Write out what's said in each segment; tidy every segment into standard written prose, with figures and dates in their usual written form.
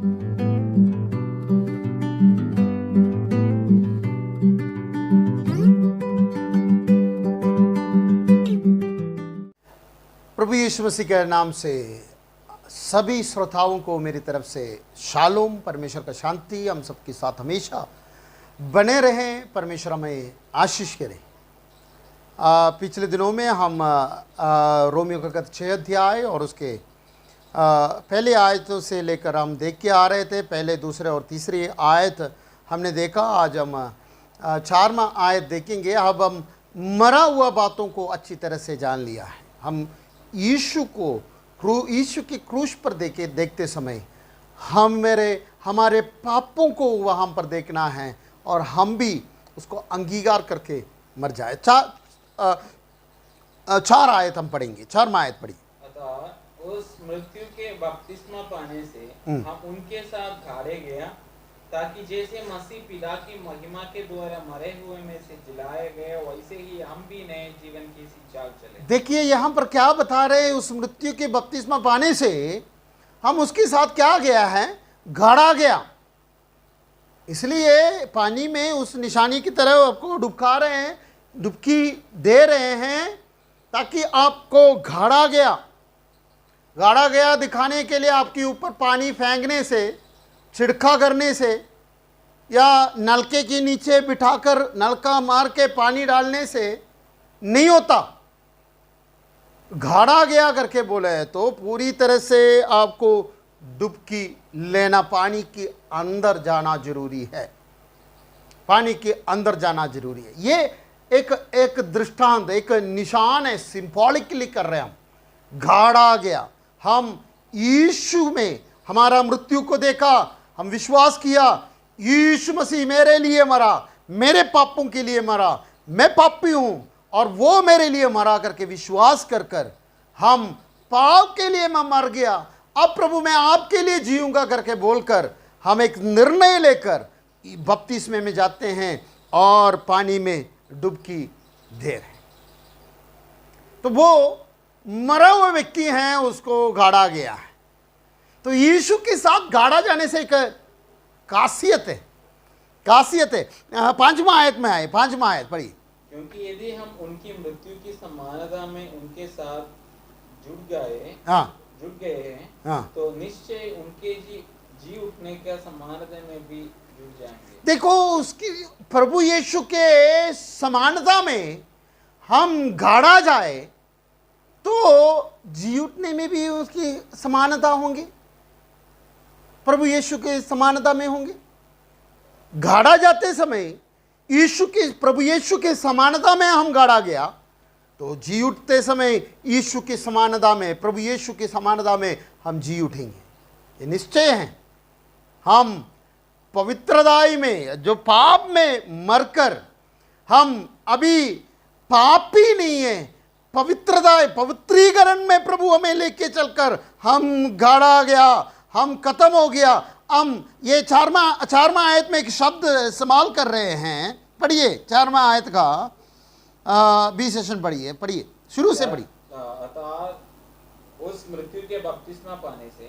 प्रभु यीशु मसीह के नाम से सभी श्रोताओं को मेरी तरफ से शालोम, परमेश्वर का शांति हम सबके साथ हमेशा बने रहें। परमेश्वर हमें आशीष करे। पिछले दिनों में हम रोमियो का 6 अध्याय और उसके पहले आयतों से लेकर हम देख के आ रहे थे। पहले, दूसरे और तीसरी आयत हमने देखा। आज हम 4वां आयत देखेंगे। अब हम मरा हुआ बातों को अच्छी तरह से जान लिया है। हम यीशु की क्रूस पर देखते समय हमारे पापों को वहाँ पर देखना है और हम भी उसको अंगीकार करके मर जाए। 4 आयत हम पढ़ेंगे। 4वां आयत पढ़ी। अतः उस मृत्यु के बपतिस्मा पाने से हम उनके साथ गाड़े गया, ताकि जैसे मसीह पिता की महिमा के द्वारा मरे हुए में से जिलाए गए, वैसे ही हम भी नए जीवन की सी चाल चले। देखिए यहाँ पर क्या बता रहे हैं। उस मृत्यु के बपतिस्मा पाने से हम उसके साथ क्या गया है, गाड़ा गया। इसलिए पानी में उस निशानी की तरह आपको डुबका रहे हैं, डुबकी दे रहे हैं, ताकि आपको गाड़ा गया दिखाने के लिए। आपके ऊपर पानी फेंकने से, छिड़का करने से या नलके के नीचे बिठाकर नलका मार के पानी डालने से नहीं होता। गाड़ा गया करके बोले है तो पूरी तरह से आपको डुबकी लेना, पानी के अंदर जाना जरूरी है। पानी के अंदर जाना जरूरी है। ये एक दृष्टांत, एक निशान है, सिंबॉलिकली कर रहे हैं हम। गाड़ा गया, हम यीशु में हमारा मृत्यु को देखा, हम विश्वास किया यीशु मसीह मेरे लिए मरा, मेरे पापों के लिए मरा, मैं पापी हूं और वो मेरे लिए मरा करके विश्वास कर हम पाप के लिए मैं मर गया, अब प्रभु मैं आपके लिए जीऊंगा करके बोलकर हम एक निर्णय लेकर बपतिस्मे में जाते हैं और पानी में डुबकी दे रहे हैं। तो वो मरा हुआ व्यक्ति है, उसको गाड़ा गया है। तो यीशु के साथ गाड़ा जाने से एक खासियत है। 5वां आयत में आए। 5वां आयत पढ़ी। क्योंकि यदि हम उनकी मृत्यु की समानता में उनके साथ जुड़ गए हैं, तो निश्चय उनके जी उठने का समानता में भी जुड़ जाएंगे। देखो, उसकी प्रभु यीशु के समानता में हम गाड़ा जाए तो जी उठने में भी उसकी समानता होंगी, प्रभु यीशु के समानता में होंगे। गाड़ा जाते समय प्रभु यीशु के समानता में हम गाड़ा गया, तो जी उठते समय यीशु की समानता में, प्रभु यीशु की समानता में हम जी उठेंगे। ये निश्चय है। हम पवित्रदाई में, जो पाप में मरकर हम अभी पापी नहीं है, पवित्रीकरण में प्रभु हमें लेके चलकर हम गाड़ा गया, हम खत्म हो गया। हम ये 4वां आयत में एक शब्द इस्तेमाल कर रहे हैं। पढ़िए 4वां आयत का 20 सेशन पढ़िए, शुरू से पढ़िए। अतः उस मृत्यु के बपतिस्मा पाने से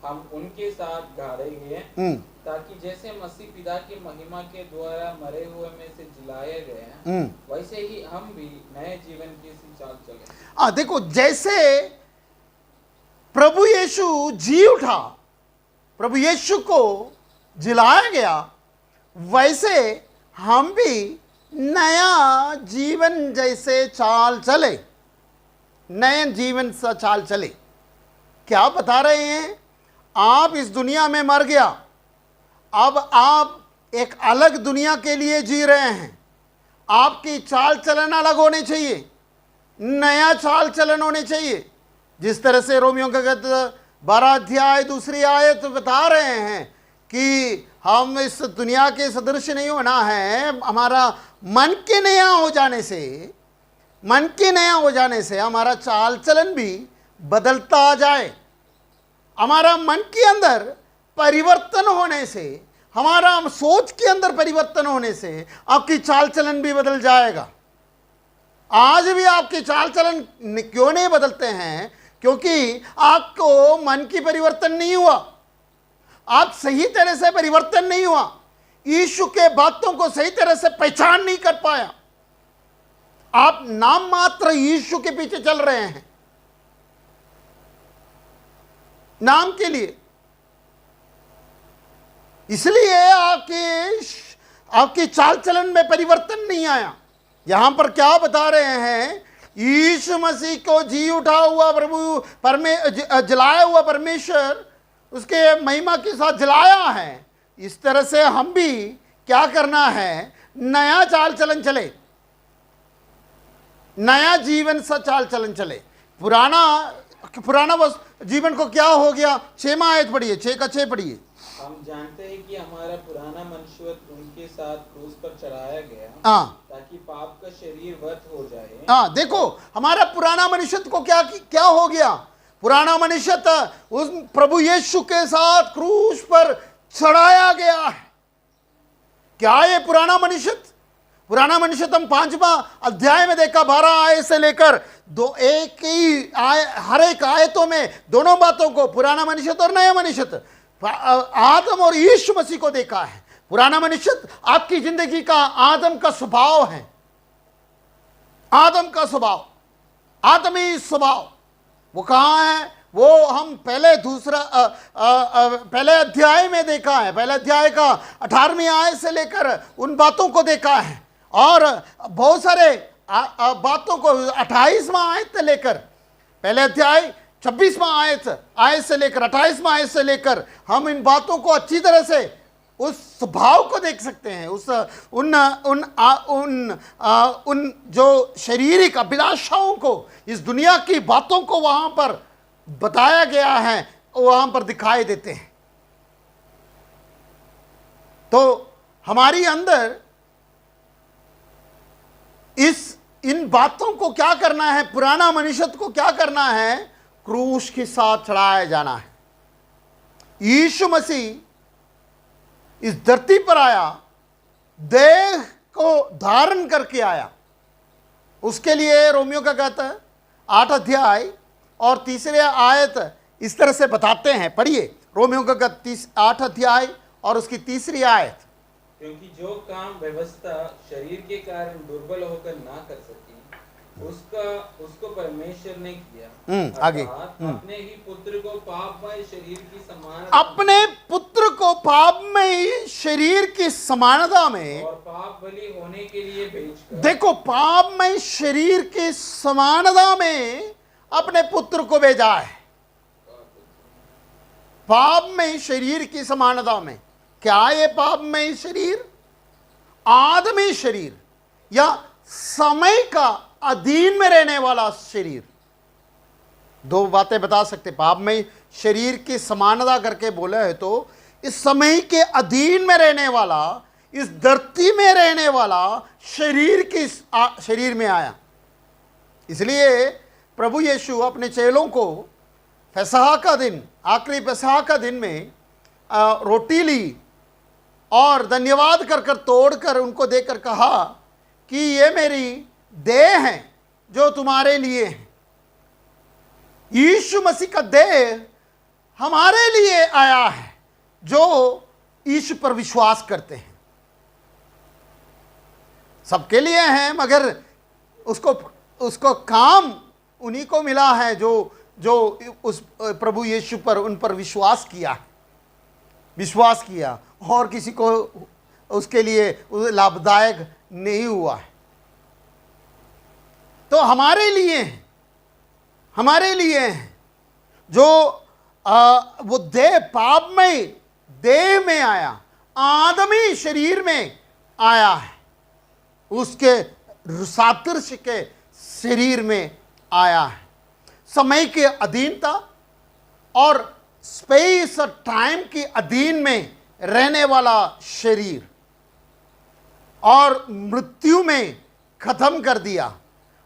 हम उनके साथ गाड़े गए, ताकि जैसे मसीह पिता की महिमा के द्वारा मरे हुए में से जिलाए गए हैं, वैसे ही हम भी नए जीवन की सी चाल चले। देखो, जैसे प्रभु यीशु जी उठा, प्रभु यीशु को जिलाया गया, वैसे हम भी नया जीवन जैसे चाल चले, नए जीवन सा चाल चले। क्या बता रहे हैं? आप इस दुनिया में मर गया, अब आप एक अलग दुनिया के लिए जी रहे हैं। आपकी चाल चलन अलग होनी चाहिए, नया चाल चलन होने चाहिए। जिस तरह से रोमियो का 12 अध्याय 2 आयत बता रहे हैं कि हम इस दुनिया के सदृश नहीं होना है। हमारा मन के नया हो जाने से हमारा चाल चलन भी बदलता जाए। हमारा मन के अंदर परिवर्तन होने से, हमारा सोच के अंदर परिवर्तन होने से आपकी चाल चलन भी बदल जाएगा। आज भी आपकी चाल चलन क्यों नहीं बदलते हैं? क्योंकि आपको मन की परिवर्तन नहीं हुआ। आप सही तरह से परिवर्तन नहीं हुआ, यीशु के बातों को सही तरह से पहचान नहीं कर पाया, आप नाम मात्र यीशु के पीछे चल रहे हैं, नाम के लिए, इसलिए आपकी चाल चलन में परिवर्तन नहीं आया। यहां पर क्या बता रहे हैं, यीशु मसीह को जी उठा हुआ जलाया हुआ परमेश्वर उसके महिमा के साथ जलाया है। इस तरह से हम भी क्या करना है, नया चाल चलन चले, नया जीवन सा चाल चलन चले। पुराना जीवन को क्या हो गया, 6वां आयत पढ़िए, 6 का 6 पढ़िए। हम जानते हैं कि हमारा पुराना मनुष्य उनके साथ क्रूस पर चढ़ाया गया, ताकि पाप का शरीर वध हो जाए। देखो हमारा पुराना मनुष्य को क्या हो गया, पुराना मनुष्य उस प्रभु यीशु के साथ क्रूस पर चढ़ाया गया है। क्या ये पुराना मनुष्य हम 5वां अध्याय में देखा, 12 आयत से लेकर हर एक आयतों में दोनों बातों को, पुराना मनुष्य और नया मनुष्य, आदम और यीशु मसीह को देखा है। पुराना मनुष्य आपकी जिंदगी का आदम का स्वभाव है, आदम का स्वभाव, आदमी स्वभाव, वो कहाँ है, वो हम पहले अध्याय में देखा है, पहले अध्याय का 18वीं आयत से लेकर उन बातों को देखा है, और बहुत सारे बातों को 28वां आयत से लेकर, पहले अध्याय 26वां आयत से लेकर 28वां आयत से लेकर हम इन बातों को अच्छी तरह से उस स्वभाव को देख सकते हैं, उन जो शारीरिक अभिलाषाओं को, इस दुनिया की बातों को वहां पर बताया गया है, वहां पर दिखाई देते हैं। तो हमारी अंदर इन बातों को क्या करना है, पुराना मनुष्य को क्या करना है, क्रूस के साथ चढ़ाया जाना है। यीशु मसीह इस धरती पर आया, देह को धारण करके आया। उसके लिए रोमियो का कहता है 8 अध्याय और 3 आयत इस तरह से बताते हैं, पढ़िए रोमियो का 8 अध्याय और उसकी 3 आयत। क्योंकि जो काम व्यवस्था शरीर के कारण दुर्बल होकर ना कर सकी, उसको परमेश्वर ने किया। आगे अपने ही पुत्र को पापमय शरीर की समानता में और पाप बलि होने के लिए भेजकर, देखो पापमय शरीर की समानता में अपने पुत्र को भेजा है। पापमय शरीर की समानता में, क्या ये पापमय शरीर, आदमी शरीर या समय का अधीन में रहने वाला शरीर? दो बातें बता सकते। पाप में शरीर की समानता करके बोला है तो इस समय के अधीन में रहने वाला, इस धरती में रहने वाला शरीर में आया। इसलिए प्रभु यीशु अपने चेलों को फसह का दिन, आखिरी फसह का दिन में रोटी ली और धन्यवाद कर कर तोड़कर उनको देकर कहा कि ये मेरी देह है जो तुम्हारे लिए है। यीशु मसीह का देह हमारे लिए आया है जो यीशु पर विश्वास करते हैं। सबके लिए है, मगर उसको काम उन्हीं को मिला है जो उस प्रभु यीशु पर, उन पर विश्वास किया और किसी को उसके लिए लाभदायक नहीं हुआ है। तो हमारे लिए है जो वो पाप में देह में आया, आदमी शरीर में आया है, उसके सादृश्य के शरीर में आया है। समय के अधीनता और स्पेस और टाइम के अधीन में रहने वाला शरीर और मृत्यु में खत्म कर दिया।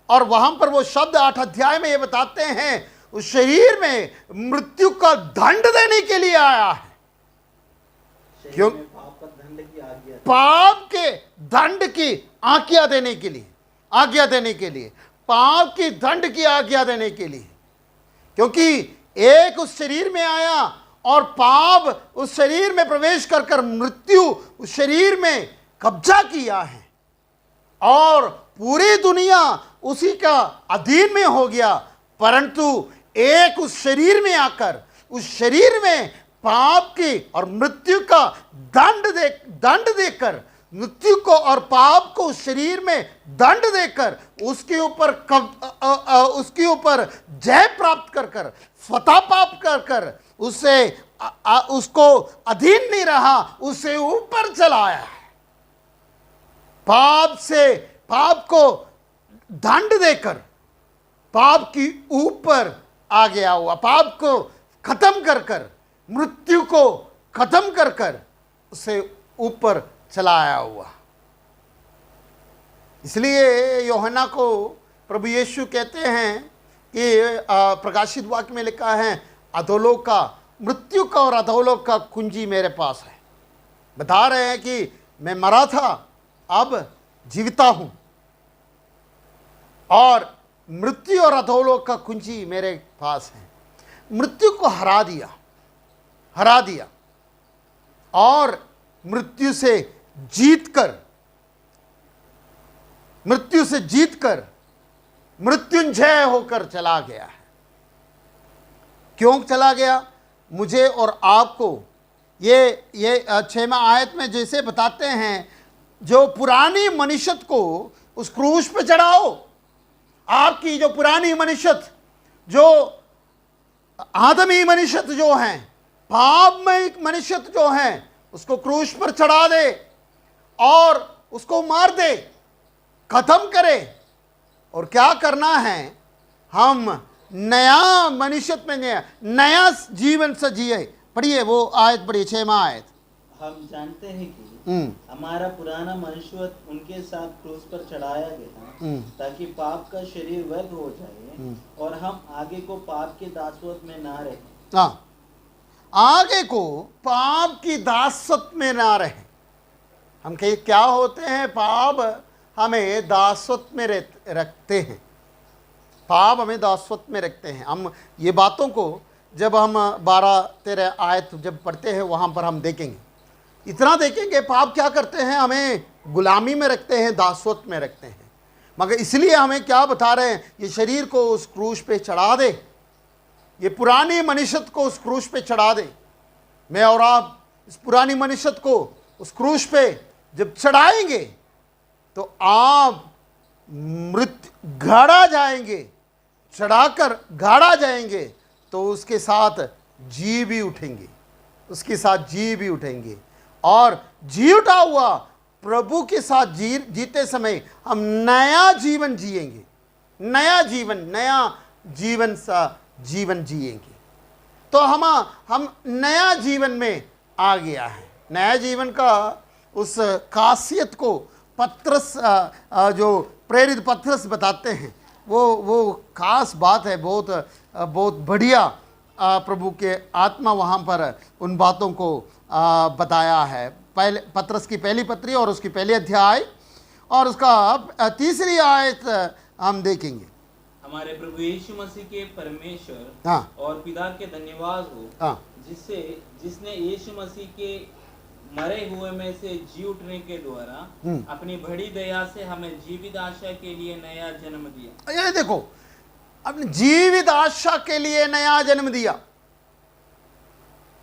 और वहां पर वो शब्द 8 अध्याय में ये बताते हैं उस शरीर में मृत्यु का दंड देने के लिए आया है। क्यों? पाप के दंड की आज्ञा देने के लिए, पाप की दंड की आज्ञा देने के लिए। क्योंकि एक उस शरीर में आया और पाप उस शरीर में प्रवेश कर कर मृत्यु उस शरीर में कब्जा किया है और पूरी दुनिया उसी का अधीन में हो गया। परंतु एक उस शरीर में आकर उस शरीर में पाप की और मृत्यु का दंड देकर, मृत्यु को और पाप को उस शरीर में दंड देकर उसके ऊपर जय प्राप्त कर कर, फतह प्राप्त कर कर उसको अधीन नहीं रहा, उससे ऊपर चला आया है। पाप को दंड देकर पाप की ऊपर आ गया हुआ, पाप को खत्म कर कर, मृत्यु को खत्म कर कर उसे ऊपर चला आया हुआ। इसलिए यूहन्ना को प्रभु यीशु कहते हैं कि प्रकाशित वाक्य में लिखा है, अधोलोक का, मृत्यु का और अधोलोक का कुंजी मेरे पास है। बता रहे हैं कि मैं मरा था, अब जीविता हूं और मृत्यु और अधोलोक का कुंजी मेरे पास है। मृत्यु को हरा दिया और मृत्यु से जीतकर मृत्युंजय होकर चला गया है। क्यों चला गया? मुझे और आपको ये 6वां आयत में जैसे बताते हैं, जो पुरानी मनुष्यत को उस क्रूस पे चढ़ाओ। आपकी जो पुरानी मनुष्यत, जो आदमी मनुष्यत जो है, पापमय मनुष्यत जो है, उसको क्रूस पर चढ़ा दे और उसको मार दे, खत्म करे। और क्या करना है? हम नया मनुष्यत में नया जीवन से जिए। पढ़िए वो आयत, पढ़िए 6वां आयत। हम जानते हैं कि हमारा पुराना मनुष्य उनके साथ क्रूस पर चढ़ाया गया ताकि पाप का शरीर व्यर्थ हो जाए और हम आगे को पाप के दासत्व में ना रहे। हाँ, आगे को पाप की दासत्व में ना रहे। हम कहीं क्या होते हैं? पाप हमें दासत्व में रखते हैं। पाप हमें दासत्व में रखते हैं। हम ये बातों को जब हम 12-13 आयत जब पढ़ते हैं वहाँ पर हम देखेंगे, इतना देखेंगे पाप क्या करते हैं, हमें गुलामी में रखते हैं, दासत्व में रखते हैं। मगर इसलिए हमें क्या बता रहे हैं? ये शरीर को उस क्रूस पे चढ़ा दे, ये पुरानी मनुष्यत को उस क्रूस पे चढ़ा दे। मैं और आप इस पुरानी मनुष्यत को उस क्रूस पे जब चढ़ाएंगे तो आप गाड़ा जाएंगे, चढ़ाकर गाड़ा जाएंगे तो उसके साथ जी भी उठेंगे, उसके साथ जी भी उठेंगे। और जी उठा हुआ प्रभु के साथ जीते समय हम नया जीवन जिएंगे, नया जीवन सा जीवन जिएंगे। तो हम नया जीवन में आ गया है। नया जीवन का उस खासियत को पत्रस, जो प्रेरित पत्रस बताते हैं, वो खास बात है। बहुत बढ़िया प्रभु के आत्मा वहाँ पर उन बातों को बताया है। पहले पत्रस की पहली पत्री और उसकी पहले अध्याय और उसका 3री आयत हम देखेंगे। हमारे प्रभु यीशु मसीह के परमेश्वर हाँ, और पिता के धन्यवाद हो, हाँ, जिसने यीशु मसीह के मरे हुए में से जी उठने के द्वारा अपनी बड़ी दया से हमें जीवित आशा के लिए नया जन्म दिया। ये देखो, अपनी जीवित आशा के लिए नया जन्म दिया।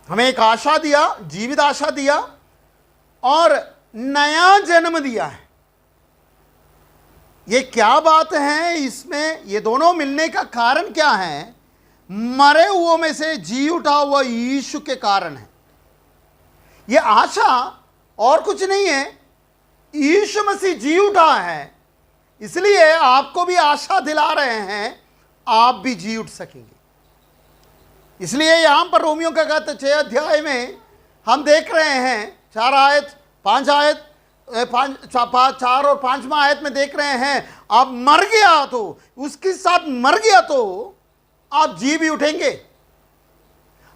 हमें एक आशा दिया, जीवित आशा दिया और नया जन्म दिया है। ये क्या बात है? इसमें ये दोनों मिलने का कारण क्या है? मरे हुओं में से जी उठा हुआ यीशु के कारण है। ये आशा और कुछ नहीं है, यीशु मसीह जी उठा है, इसलिए आपको भी आशा दिला रहे हैं, आप भी जी उठ सकेंगे। इसलिए यहां पर रोमियो का कहते 6 अध्याय में हम देख रहे हैं 4 आयत 5 आयत 4 और 5वां आयत में देख रहे हैं, आप मर गया तो उसके साथ मर गया तो आप जी भी उठेंगे।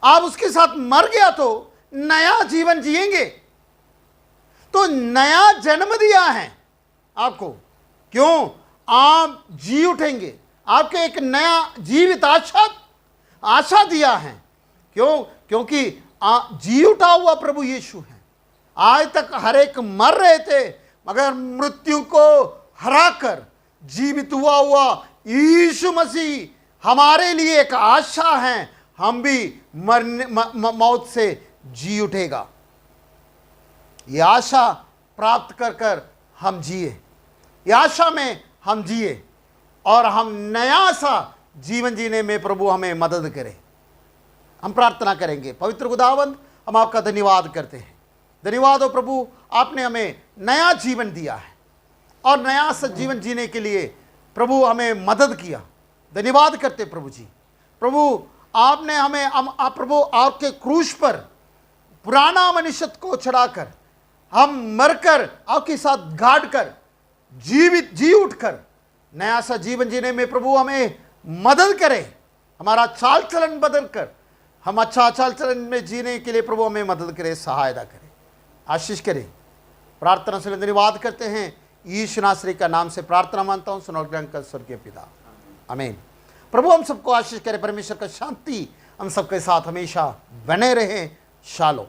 आप उसके साथ मर गया तो नया जीवन जिएंगे। तो नया जन्म दिया है आपको। क्यों? आप जी उठेंगे। आपके एक नया जीवित आशा दिया है। क्योंकि जी उठा हुआ प्रभु यीशु है। आज तक हर एक मर रहे थे, मगर मृत्यु को हराकर जीवित हुआ यीशु मसीह हमारे लिए एक आशा है। हम भी मरने मौत से जी उठेगा, ये आशा प्राप्त कर कर हम जिए, ये आशा में हम जिए और हम नया सा जीवन जीने में प्रभु हमें मदद करे। हम प्रार्थना करेंगे। पवित्र खुदावंद, हम आपका धन्यवाद करते हैं। धन्यवाद हो प्रभु, आपने हमें नया जीवन दिया है और नया सा जीवन जीने के लिए प्रभु हमें मदद किया। धन्यवाद करते प्रभु जी। प्रभु आपने हमें प्रभु आपके क्रूस पर पुराना मनुष्य को चढ़ाकर हम मरकर आपके साथ गाड़ कर जीवित जी उठकर नया सा जीवन जीने में प्रभु हमें मदद करे। हमारा चाल चलन बदल कर हम अच्छा चाल चलन में जीने के लिए प्रभु हमें मदद करे, सहायता करे, आशीष करे। प्रार्थना से धन्यवाद करते हैं। यीशु नासरी का नाम से प्रार्थना मानता हूँ, सुनोग्रहण कर स्वर्गीय पिता, आमीन। प्रभु हम सबको आशीष करे। परमेश्वर का शांति हम सबके साथ हमेशा बने रहे। शालोम।